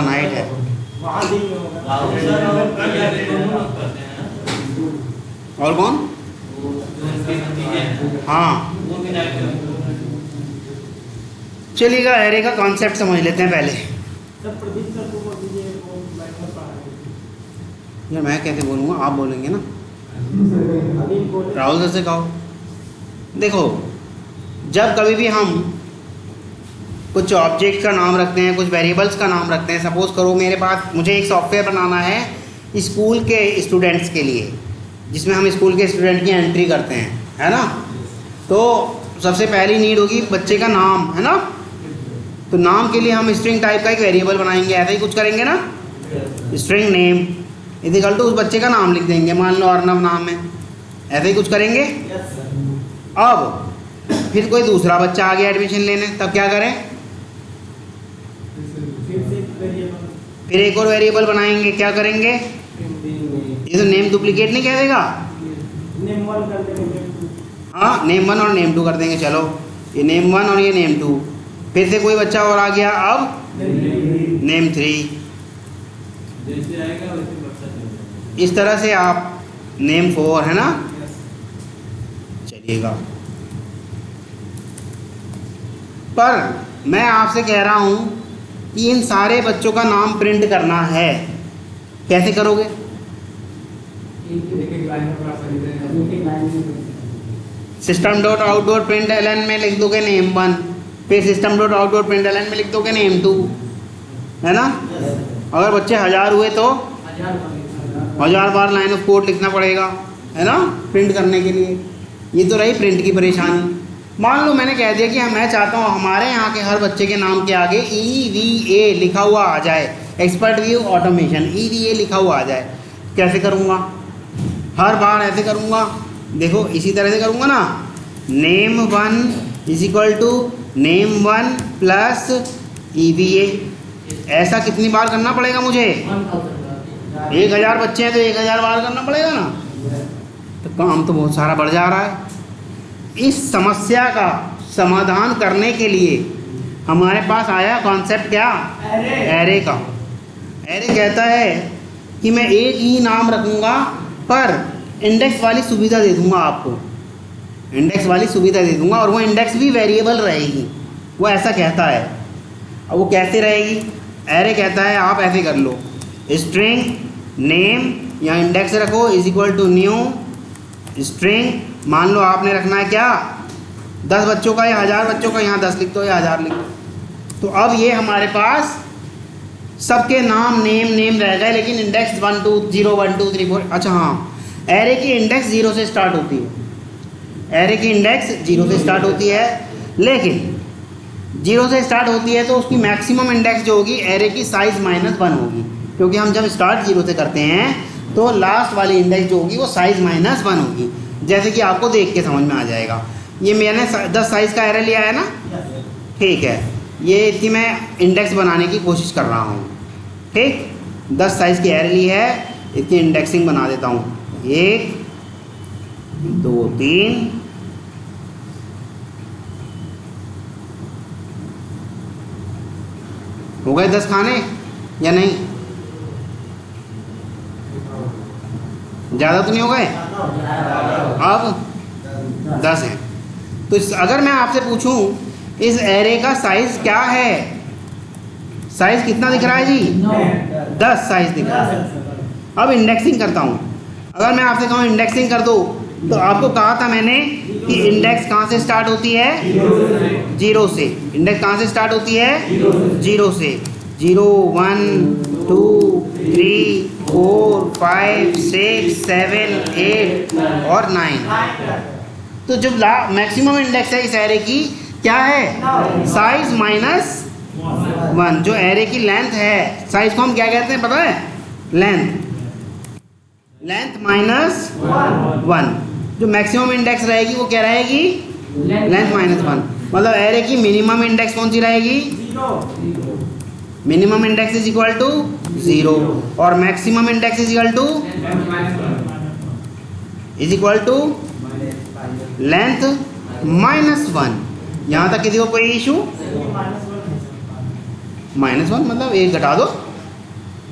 Night है। और कौन? हाँ चलिएगा, एरे का कॉन्सेप्ट समझ लेते हैं पहले। यार मैं कैसे बोलूँगा, आप बोलेंगे ना। राहुल सर से कहो। देखो, जब कभी भी हम कुछ ऑब्जेक्ट का नाम रखते हैं, कुछ वेरिएबल्स का नाम रखते हैं, सपोज करो मेरे पास, मुझे एक सॉफ्टवेयर बनाना है स्कूल के स्टूडेंट्स के लिए, जिसमें हम स्कूल के स्टूडेंट की एंट्री करते हैं, है ना। तो सबसे पहली नीड होगी बच्चे का नाम, है ना। तो नाम के लिए हम स्ट्रिंग टाइप का एक वेरिएबल बनाएंगे, ऐसा ही कुछ करेंगे ना। स्ट्रिंग नेम इक्वल टू उस बच्चे का नाम लिख देंगे, मान लो अर्नव नाम है, ऐसे ही कुछ करेंगे। अब फिर कोई दूसरा बच्चा आ गया एडमिशन लेने, तब क्या करें? फिर एक और वेरिएबल बनाएंगे, क्या करेंगे? ये तो नेम डुप्लीकेट नहीं कह देगा। हाँ, नेम 1 और नेम 2 कर देंगे। चलो, ये नेम 1 और ये नेम 2। फिर से कोई बच्चा और आ गया, अब नेम 3। इस तरह से आप नेम 4, है ना। चलिएगा, पर मैं आपसे कह रहा हूं कि इन सारे बच्चों का नाम प्रिंट करना है, कैसे करोगे? System dot out dot print L N में लिख दोगे नेम 1, फिर system dot out dot print L N में लिख दोगे नेम 2, है ना। अगर बच्चे 1000 हुए तो 1000 बार लाइन ऑफ कोड लिखना पड़ेगा, है ना, प्रिंट करने के लिए। ये तो रही प्रिंट की परेशानी। मान लो मैंने कह दिया कि मैं चाहता हूँ हमारे यहाँ के हर बच्चे के नाम के आगे EVA लिखा हुआ आ जाए, एक्सपर्ट व्यू ऑटोमेशन, EVA लिखा हुआ आ जाए। कैसे करूँगा? हर बार ऐसे करूँगा, देखो इसी तरह से करूँगा ना। Name 1 is equal to name 1 plus EVA। ऐसा कितनी बार करना पड़ेगा मुझे? 1000 बच्चे हैं तो 1000 बार करना पड़ेगा ना। तो काम तो बहुत सारा बढ़ जा रहा है। इस समस्या का समाधान करने के लिए हमारे पास आया कॉन्सेप्ट क्या? एरे का। एरे कहता है कि मैं एक ही नाम रखूँगा पर इंडेक्स वाली सुविधा दे दूँगा आपको, इंडेक्स वाली सुविधा दे दूँगा, और वो इंडेक्स भी वेरिएबल रहेगी। वो ऐसा कहता है। अब वो कैसे रहेगी? एरे कहता है आप ऐसे कर लो, स्ट्रिंग नेम या इंडेक्स रखो is equal to new string. मान लो आपने रखना है क्या, 10 बच्चों का या 1000 बच्चों का, यहाँ 10 लिख दो या 1000 लिख दो। तो अब ये हमारे पास सबके नाम नेम रह गए, लेकिन इंडेक्स 1 2 0 1 2 3 4। अच्छा हाँ, एरे की इंडेक्स 0 से स्टार्ट होती है। एरे की इंडेक्स 0 से स्टार्ट होती है, लेकिन 0 से स्टार्ट होती है तो उसकी मैक्सिमम इंडेक्स जो होगी एरे की साइज -1 होगी, क्योंकि हम जब स्टार्ट 0 से करते हैं तो लास्ट वाली इंडेक्स जो होगी वो साइज -1 होगी। जैसे कि आपको देख के समझ में आ जाएगा। ये मैंने 10 साइज़ का एरे लिया है ना, ठीक है। ये इतनी मैं इंडेक्स बनाने की कोशिश कर रहा हूँ, ठीक। 10 साइज़ की एरे ली है, इसकी इंडेक्सिंग बना देता हूँ। 1 2 3 हो गए 10 खाने या नहीं? ज़्यादा तो नहीं हो गए? अब 10 हैं। तो अगर मैं आपसे पूछूं इस एरे का साइज क्या है, साइज कितना दिख रहा है जी? 10 साइज दिख रहा है। अब इंडेक्सिंग करता हूं। अगर मैं आपसे कहूं इंडेक्सिंग कर दो, तो आपको कहा था मैंने कि इंडेक्स कहां से स्टार्ट होती है? 0 से। इंडेक्स कहां से स्टार्ट होती है? 0 से। 0 1 2 3 4 5 6 7 8 और 9। तो जो मैक्सिमम इंडेक्स है इस एरे की क्या है? साइज -1। जो एरे की लेंथ है, साइज को हम क्या कहते हैं पता है? लेंथ -1। जो मैक्सिमम इंडेक्स रहेगी वो क्या रहेगी? लेंथ -1। मतलब एरे की मिनिमम इंडेक्स कौन सी रहेगी? Minimum index is equal to 0 और maximum index is equal to length -1। यहाँ तक किसी को कोई इशू? -1 मतलब 1 घटा दो।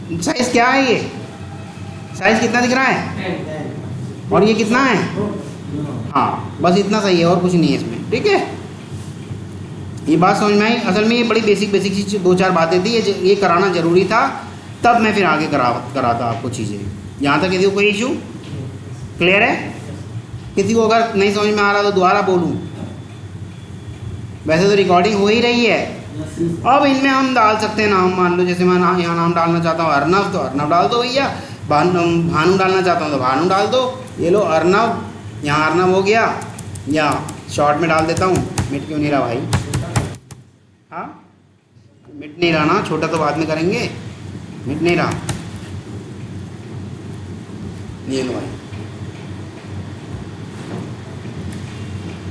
साइज क्या है ये? साइज कितना दिख रहा है? और ये कितना है? हाँ, बस इतना सही है और कुछ नहीं है इसमें। ठीक है, ये बात समझ में आई? असल में ये बड़ी बेसिक चीज़, 2-4 बातें थी, ये कराना ज़रूरी था, तब मैं फिर आगे कराता आपको चीज़ें। यहाँ तक किसी को कोई इशू क्लियर है? किसी को अगर नहीं समझ में आ रहा तो दोबारा बोलूँ? वैसे तो रिकॉर्डिंग हो ही रही है। अब इनमें हम डाल सकते हैं नाम, मान लो जैसे मैं यहाँ नाम डालना चाहता हूँ अर्नव, तो अर्नव डाल दो भैया। भानु डालना चाहता हूँ तो भानु डाल दो। ये लो अर्नव, यहाँ अर्नव हो गया, या शॉर्ट में डाल देता हूँ। मिट क्यों नहीं रहा भाई? हाँ, मिट नहीं रहा ना, छोटा तो बाद में करेंगे, मिट नहीं रहा। ये लो भाई,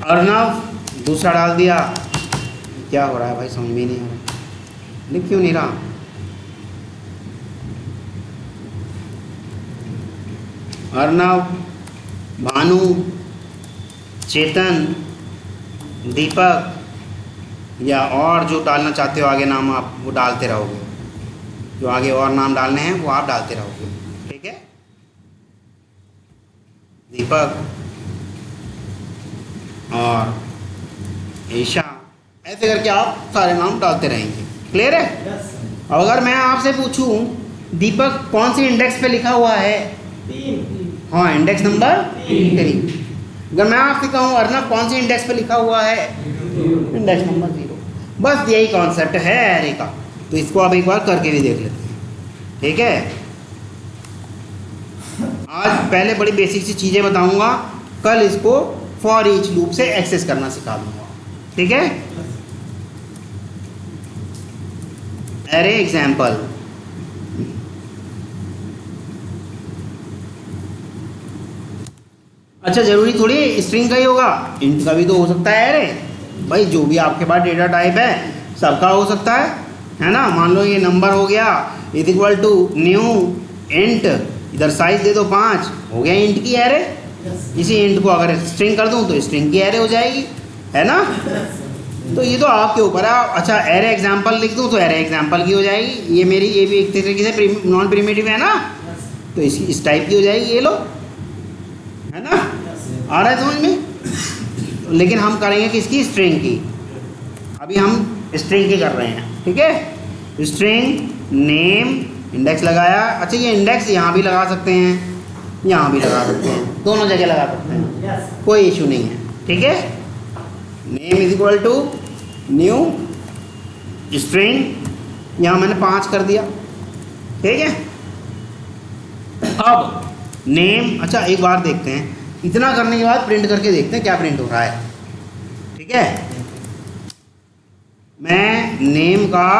अर्नव दूसरा डाल दिया। क्या हो रहा है भाई, समझ में नहीं आ रहा, लिख क्यों नहीं रहा? अर्नव, भानु, चेतन, दीपक, या और जो डालना चाहते हो आगे नाम आप वो डालते रहोगे। जो आगे और नाम डालने हैं वो आप डालते रहोगे। ठीक है, दीपक और ईशा, ऐसे करके आप सारे नाम डालते रहेंगे। क्लियर है? अब अगर मैं आपसे पूछूं दीपक कौन सी इंडेक्स पे लिखा हुआ है? 3। हाँ, इंडेक्स नंबर 3। अगर मैं आपसे कहूँ अर्नव कौन सी इंडेक्स पे लिखा हुआ है? Index number 0। बस यही कॉन्सेप्ट है एरे का, तो इसको आप एक बार करके भी देख लेते हैं। ठीक है, आज पहले बड़ी बेसिक सी चीज़ें बताऊंगा, कल इसको फॉर ईच लूप से एक्सेस करना सिखा दूंगा। ठीक है, एरे एग्जाम्पल। अच्छा, जरूरी थोड़ी स्ट्रिंग का ही होगा, इंट का भी तो हो सकता है एरे भाई। जो भी आपके पास डेटा टाइप है सबका हो सकता है ना। मान लो ये नंबर हो गया is equal to new int, इधर साइज दे दो 5, हो गया इंट की एरे। इसी इंट को अगर स्ट्रिंग कर दूं तो स्ट्रिंग की एरे हो जाएगी, है ना। तो ये तो आपके ऊपर है। अच्छा, एरे एग्जाम्पल लिख दूं तो एरे एग्जाम्पल की हो जाएगी। ये मेरी, ये भी एक तरीके से नॉन प्रिमिटिव है ना, तो इसकी इस टाइप की हो जाएगी। ये लो, है ना, आ रहा है समझ में? लेकिन हम करेंगे किसकी? स्ट्रिंग की। अभी हम स्ट्रिंग की कर रहे हैं। ठीक है, स्ट्रिंग नेम, इंडेक्स लगाया। अच्छा, ये इंडेक्स यहाँ भी लगा सकते हैं, यहाँ भी लगा सकते हैं, दोनों जगह लगा सकते हैं, कोई इशू नहीं है। ठीक है, name is equal to new string, यहाँ मैंने 5 कर दिया। ठीक है, अब नेम। अच्छा, एक बार देखते हैं, इतना करने के बाद प्रिंट करके देखते हैं क्या प्रिंट हो रहा है। ठीक है, मैं नेम का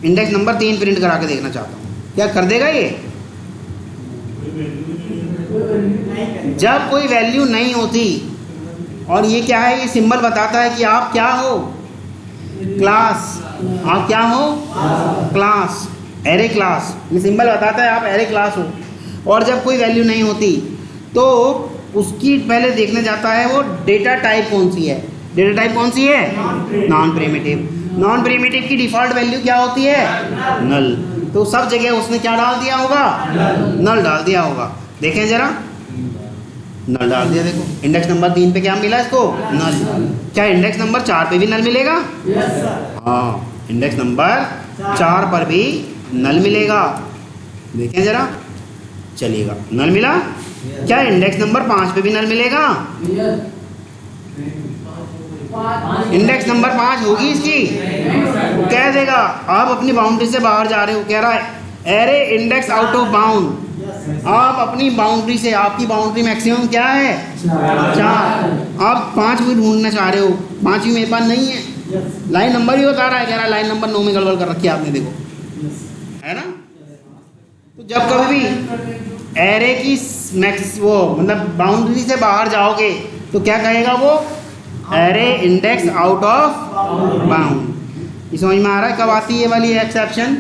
इंडेक्स नंबर 3 प्रिंट करा के देखना चाहता हूँ, क्या कर देगा ये? जब कोई वैल्यू नहीं होती, और ये क्या है? ये सिंबल बताता है कि आप क्या हो? क्लास। आप क्या हो? Class, array class. ये सिंबल बताता है आप एरे क्लास हो। और जब कोई वैल्यू नहीं होती तो उसकी पहले देखने जाता है वो डेटा टाइप कौन सी है। डेटा टाइप कौन सी है? Non primitive. नॉन प्रिमिटिव की डिफ़ॉल्ट वैल्यू क्या होती है? नल। तो सब जगह उसने क्या डाल दिया होगा? नल डाल दिया होगा। देखें जरा, नल डाल दिया। देखो इंडेक्स नंबर 3 पे क्या मिला इसको? नल। क्या इंडेक्स नंबर 4 पे भी नल मिलेगा? हाँ, इंडेक्स नंबर 4 पर भी नल मिलेगा। देखें जरा, चलिएगा, नल मिला। क्या इंडेक्स नंबर 5 पे भी नल मिलेगा? इंडेक्स नंबर 5 होगी इसकी, कह देगा आप अपनी बाउंड्री से बाहर जा रहे हो। कह रहा है array index out of bound. आप अपनी बाउंड्री से, आपकी बाउंड्री मैक्सिमम क्या है? 4। आप 5 भी ढूंढना चाह रहे हो, 5 भी मेरे पास नहीं है। लाइन नंबर भी बता रहा है, कह रहा है लाइन नंबर 9 में गड़बड़ कर रखी है आपने, देखो, है ना। तो जब कभी भी एरे की मैक्स वो मतलब बाउंड्री से बाहर जाओगे तो क्या कहेगा वो? Array index out of bound. ये समझ में आ रहा है कब आती है ये वाली exception?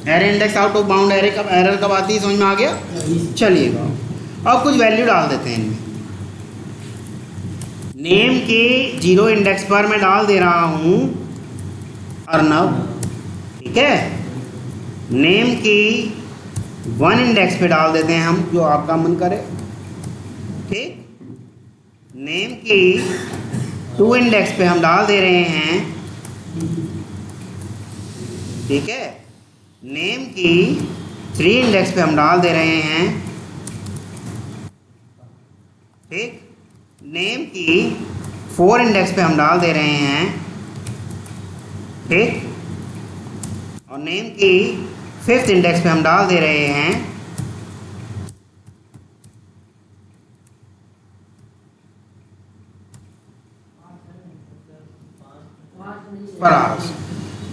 Array index out of bound array कब एरर कब आती है, समझ में आ गया? चलिएगा, अब कुछ वैल्यू डाल देते हैं इनमें। नेम के 0 इंडेक्स पर मैं डाल दे रहा हूँ अर्नव। ठीक है, नेम की 1 इंडेक्स पे डाल देते हैं हम, जो आपका मन करे, ठीक। नेम की 2 इंडेक्स पे हम डाल दे रहे हैं, ठीक है। नेम की 3 इंडेक्स पे हम डाल दे रहे हैं, ठीक। नेम की 4 इंडेक्स पे हम डाल दे रहे हैं, ठीक। और नेम की 5th इंडेक्स पे हम डाल दे रहे हैं, परास।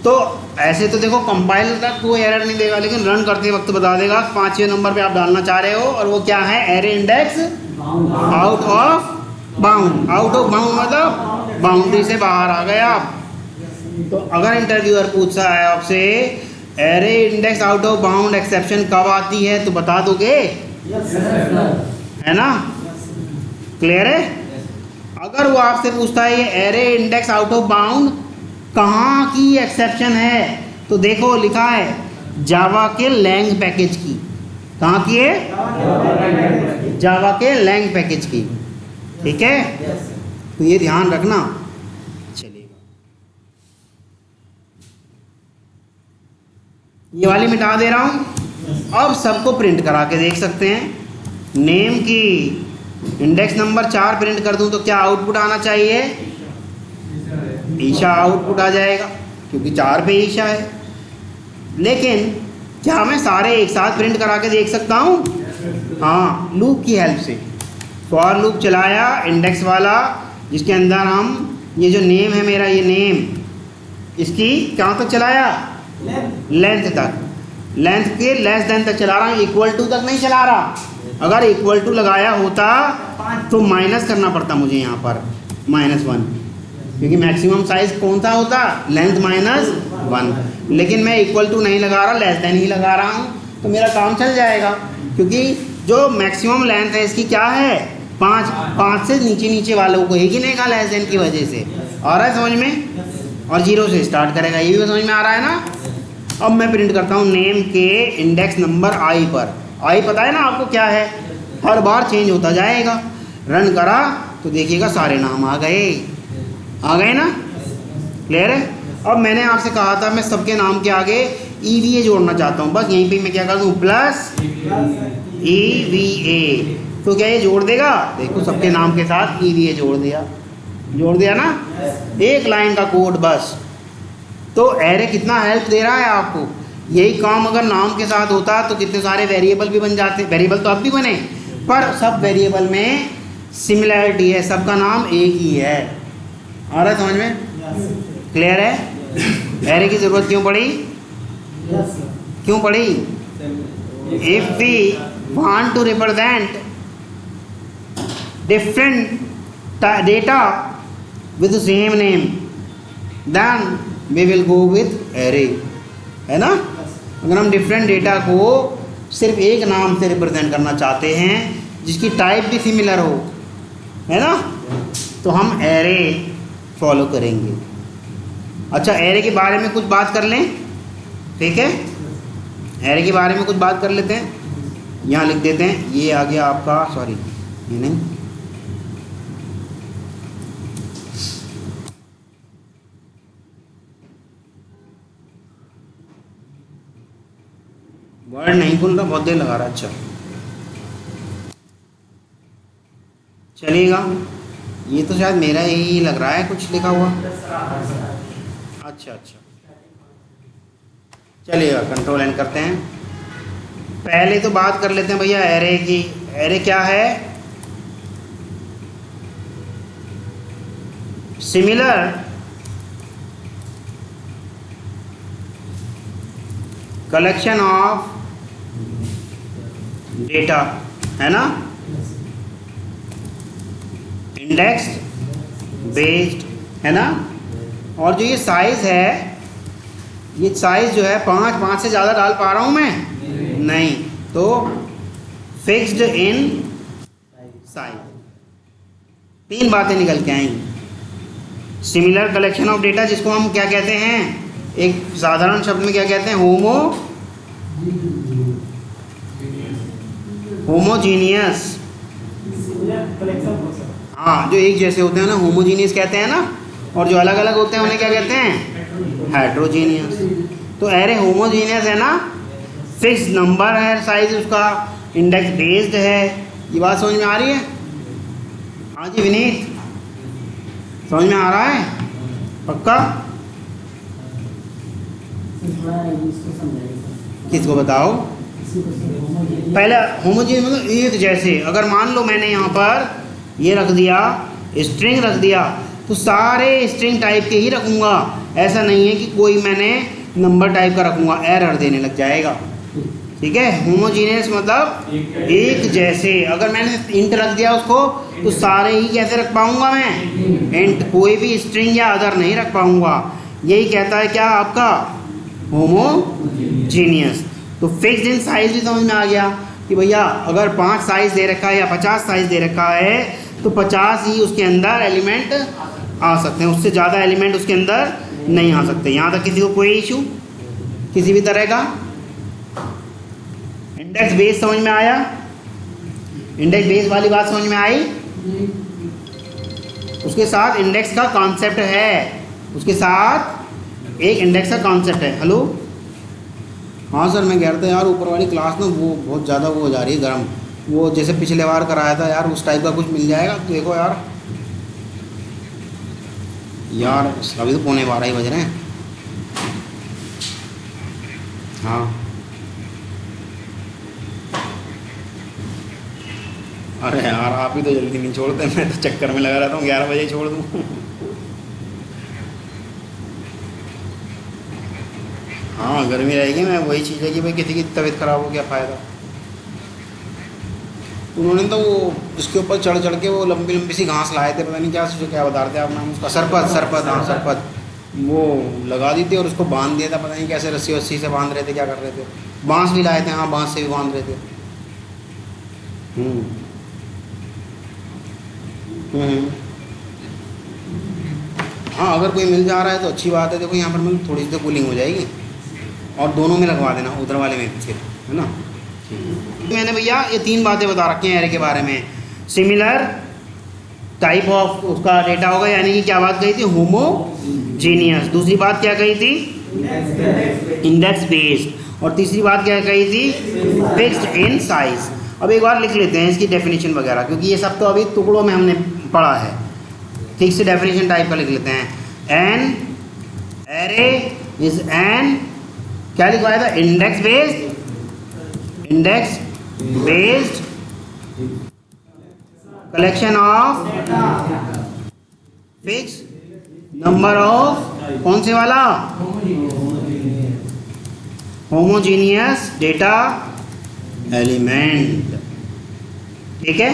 तो ऐसे तो देखो कंपाइल तक कोई एरर नहीं देगा, लेकिन रन करते वक्त बता देगा 5वें नंबर पे आप डालना चाह रहे हो, और वो क्या है, array index out of bound. Out of bound मतलब बाउंड्री से बाहर आ गए आप। तो अगर इंटरव्यूअर पूछता है आपसे array index out of bound exception कब आती है, तो बता दोगे, है ना, क्लियर है। अगर वो आपसे पूछता है ये array index out of bound कहाँ की एक्सेप्शन है, तो देखो लिखा है जावा के लैंग पैकेज की। कहाँ की है, जावा के लैंग पैकेज की, ठीक है। तो ये ध्यान रखना। चलिएगा, ये वाली मिटा दे रहा हूँ। अब सबको प्रिंट करा के देख सकते हैं। नेम की इंडेक्स नंबर 4 प्रिंट कर दूं तो क्या आउटपुट आना चाहिए, ईशा आउटपुट आ जाएगा, क्योंकि 4 पे ईशा है। लेकिन क्या मैं सारे एक साथ प्रिंट करा के देख सकता हूँ? हाँ, लूप की हेल्प से। फॉर लूप चलाया इंडेक्स वाला, जिसके अंदर हम ये जो नेम है मेरा, ये नेम, इसकी कहाँ तक चलाया, लेंथ तक। लेंथ के लेस देन तक चला रहा हूँ, इक्वल टू तक नहीं चला रहा। अगर इक्वल टू लगाया होता तो माइनस करना पड़ता मुझे यहाँ पर, -1, क्योंकि मैक्सिमम साइज कौन सा होता, लेंथ -1। लेकिन मैं इक्वल टू नहीं लगा रहा, लेस देन ही लगा रहा हूँ, तो मेरा काम चल जाएगा। क्योंकि जो मैक्सिमम लेंथ है इसकी क्या है, 5 से नीचे वालों को ही गिनेगा लेस देन की वजह से। आ रहा है समझ में? और 0 से स्टार्ट करेगा, ये भी समझ में आ रहा है ना। अब मैं प्रिंट करता हूँ नेम के इंडेक्स नंबर i पर। i पता है ना आपको क्या है, हर बार चेंज होता जाएगा। रन करा तो देखिएगा सारे नाम आ गए ना, क्लियर है। अब मैंने आपसे कहा था मैं सबके नाम के आगे EVA जोड़ना चाहता हूँ, बस यहीं पे मैं क्या कर दूँ, प्लस EVA। तो क्या ये जोड़ देगा, देखो सबके नाम के साथ EVA जोड़ दिया ना, एक लाइन का कोड बस। तो एरे कितना हेल्प दे रहा है आपको। यही काम अगर नाम के साथ होता तो कितने सारे वेरिएबल भी बन जाते। वेरिएबल तो अब भी बने, पर सब वेरिएबल में सिमिलरिटी है, सबका नाम एक ही है। आ रहा है समझ में, क्लियर है। एरे की ज़रूरत क्यों पड़ी, क्यों पड़ी? If we want to represent different data with the same name, then we will go with array, है ना। अगर हम डिफरेंट डेटा को सिर्फ एक नाम से रिप्रेजेंट करना चाहते हैं, जिसकी टाइप भी सिमिलर हो, है ना, तो हम एरे फॉलो करेंगे। अच्छा, एरे के बारे में कुछ बात कर लें, ठीक है। एरे के बारे में कुछ बात कर लेते हैं, यहाँ लिख देते हैं। ये आ गया आपका, सॉरी ये नहीं, वर्ड नहीं खुल रहा, बहुत देर लगा रहा। अच्छा चलिएगा, ये तो शायद मेरा ही लग रहा है कुछ लिखा हुआ। अच्छा चलिएगा, कंट्रोल एन करते हैं। पहले तो बात कर लेते हैं भैया एरे की। एरे क्या है? सिमिलर कलेक्शन ऑफ डेटा, है ना, इंडेक्स बेस्ड, है ना। और जो ये साइज है, ये साइज जो है 5 से ज़्यादा डाल पा रहा हूँ मैं नहीं, तो फिक्स्ड इन साइज। 3 बातें निकल के आएंगी। सिमिलर कलेक्शन ऑफ डेटा, जिसको हम क्या कहते हैं, एक साधारण शब्द में क्या कहते हैं, होमोजीनियस, हाँ जो एक जैसे होते हैं ना होमोजीनियस कहते हैं ना, और जो अलग अलग होते हैं उन्हें क्या कहते हैं, हेट्रोजीनियस। तो एरे होमोजीनियस है ना, फिक्स नंबर है साइज उसका, इंडेक्स बेस्ड है। ये बात समझ में आ रही है? हाँ जी विनीत, समझ में आ रहा है पक्का? किसको बताओ? पहले होमोजीनियस मतलब एक जैसे। अगर मान लो मैंने यहाँ पर ये रख दिया, स्ट्रिंग रख दिया, तो सारे स्ट्रिंग टाइप के ही रखूँगा। ऐसा नहीं है कि कोई मैंने नंबर टाइप का रखूँगा, एरर देने लग जाएगा। ठीक है, होमोजीनियस मतलब एक जैसे। अगर मैंने इंट रख दिया उसको, तो सारे ही कैसे रख पाऊँगा मैं, इंट, कोई भी स्ट्रिंग या अदर नहीं रख पाऊँगा। यही कहता है क्या आपका होमोजीनियस। तो फिक्स्ड इन साइज भी समझ में आ गया कि भैया अगर 5 साइज दे रखा है या 50 साइज दे रखा है, तो 50 ही उसके अंदर एलिमेंट आ सकते हैं, उससे ज़्यादा एलिमेंट उसके अंदर नहीं आ सकते। यहाँ तक किसी को कोई इशू किसी भी तरह का? इंडेक्स बेस समझ में आया? इंडेक्स बेस वाली बात समझ में आई? उसके साथ इंडेक्स का कॉन्सेप्ट है, उसके साथ एक इंडेक्स का कॉन्सेप्ट है। हेलो, हाँ सर मैं कह रहा था यार ऊपर वाली क्लास ना वो बहुत ज़्यादा वो हो जा रही है गर्म, वो जैसे पिछले बार कराया था यार उस टाइप का कुछ मिल जाएगा? तो देखो यार अभी तो 11:15 ही बज रहे हैं। हाँ अरे यार आप ही तो जल्दी नहीं छोड़ते, मैं तो चक्कर में लगा रहता हूँ 11 बजे ही छोड़ दूँ। हाँ गर्मी रहेगी, मैं वही चीज़ है कि भाई किसी की तबीयत खराब हो, क्या फ़ायदा। उन्होंने तो वो उसके ऊपर चढ़ चढ़ के वो लंबी लंबी सी घास लाए थे, पता नहीं क्या बता रहे थे आप नाम उसका, सरपत, हाँ सरपत, वो लगा दी थी और उसको बांध दिया था, पता नहीं कैसे रस्सी वस्सी से बांध रहे थे, क्या कर रहे थे। बांस भी लाए थे, हाँ बांस से भी बांध रहे थे। हाँ अगर कोई मिल जा रहा है तो अच्छी बात है। देखो यहाँ पर मतलब थोड़ी सी तो कूलिंग हो जाएगी, और दोनों में लगवा देना, उधर वाले में फिर, है ना। मैंने भैया ये 3 बातें बता रखी हैं एरे के बारे में। सिमिलर टाइप ऑफ उसका डेटा होगा, यानी कि क्या बात कही थी, होमोजीनियस। दूसरी बात क्या कही थी, इंडेक्स बेस्ड। और तीसरी बात क्या कही थी, फिक्स्ड इन साइज। अब एक बार लिख लेते हैं इसकी डेफिनेशन वगैरह, क्योंकि ये सब तो अभी टुकड़ों में हमने पढ़ा है। ठीक से डेफिनेशन टाइप का लिख लेते हैं। एन एरे इज एन, क्या लिखवाया था, index based collection of fix number of, कौन से वाला, होमोजीनियस डेटा एलिमेंट। ठीक है,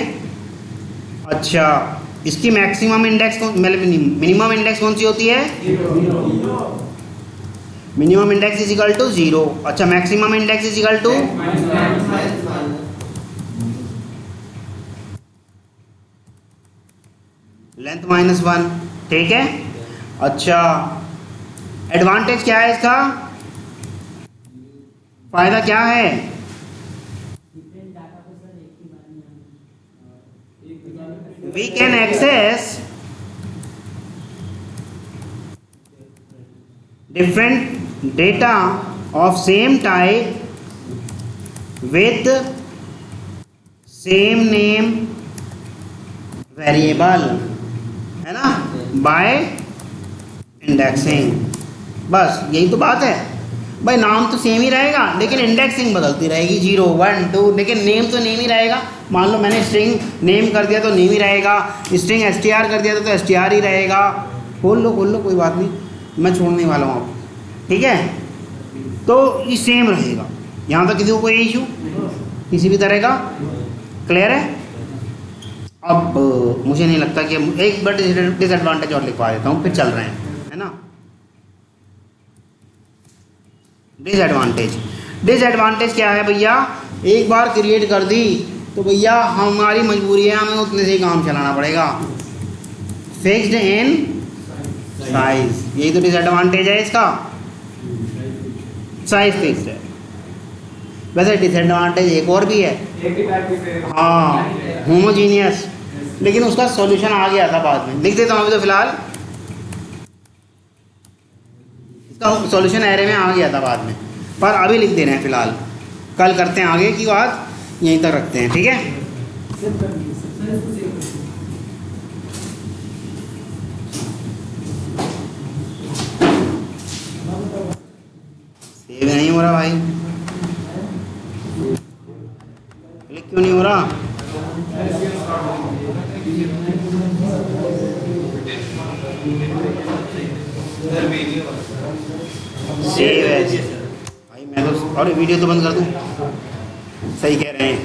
अच्छा इसकी मैक्सिमम इंडेक्स मिनिमम इंडेक्स कौन सी होती है, minimum index is equal to 0। अच्छा maximum index is equal to length -1। ठीक है, अच्छा एडवांटेज क्या है इसका, फायदा क्या है, we can access different data of same type with same name variable, है ना, by indexing। बस यही तो बात है भाई, नाम तो सेम ही रहेगा लेकिन इंडेक्सिंग बदलती रहेगी, 0 1 2, लेकिन नेम तो नेम ही रहेगा। मान लो मैंने स्ट्रिंग नेम कर दिया तो नेम ही रहेगा, स्ट्रिंग str कर दिया तो str ही रहेगा। खोल लो कोई बात नहीं, मैं छोड़ने वाला हूँ आपको। ठीक है, तो ये सेम रहेगा, यहाँ तक किसी को कोई इशू किसी भी तरह का, क्लियर है। अब मुझे नहीं लगता कि एक बट डिसएडवांटेज और लिखवा देता हूँ, फिर चल रहे हैं, है ना। डिसएडवांटेज क्या है भैया, एक बार क्रिएट कर दी तो भैया हमारी मजबूरी है, हमें उतने से ही काम चलाना पड़ेगा। फिक्स्ड इन साइज, यही तो डिसएडवांटेज है इसका, साइज फिक्स्ड है। वैसे डिसएडवांटेज एक और भी है, एक ही टाइप के, हाँ, होमोजीनियस, लेकिन उसका सॉल्यूशन आ गया था बाद में। लिख देता हूँ अभी तो फिलहाल, इसका सॉल्यूशन एरे में आ गया था बाद में, पर अभी लिख दे रहे हैं फिलहाल। कल करते हैं आगे की बात, यहीं तक रखते हैं, ठीक है। सेव नहीं हो रहा भाई, क्लिक क्यों नहीं हो रहा? सेव है भाई, मैं तो, और वीडियो तो बंद कर दूं, सही कह रहे हैं।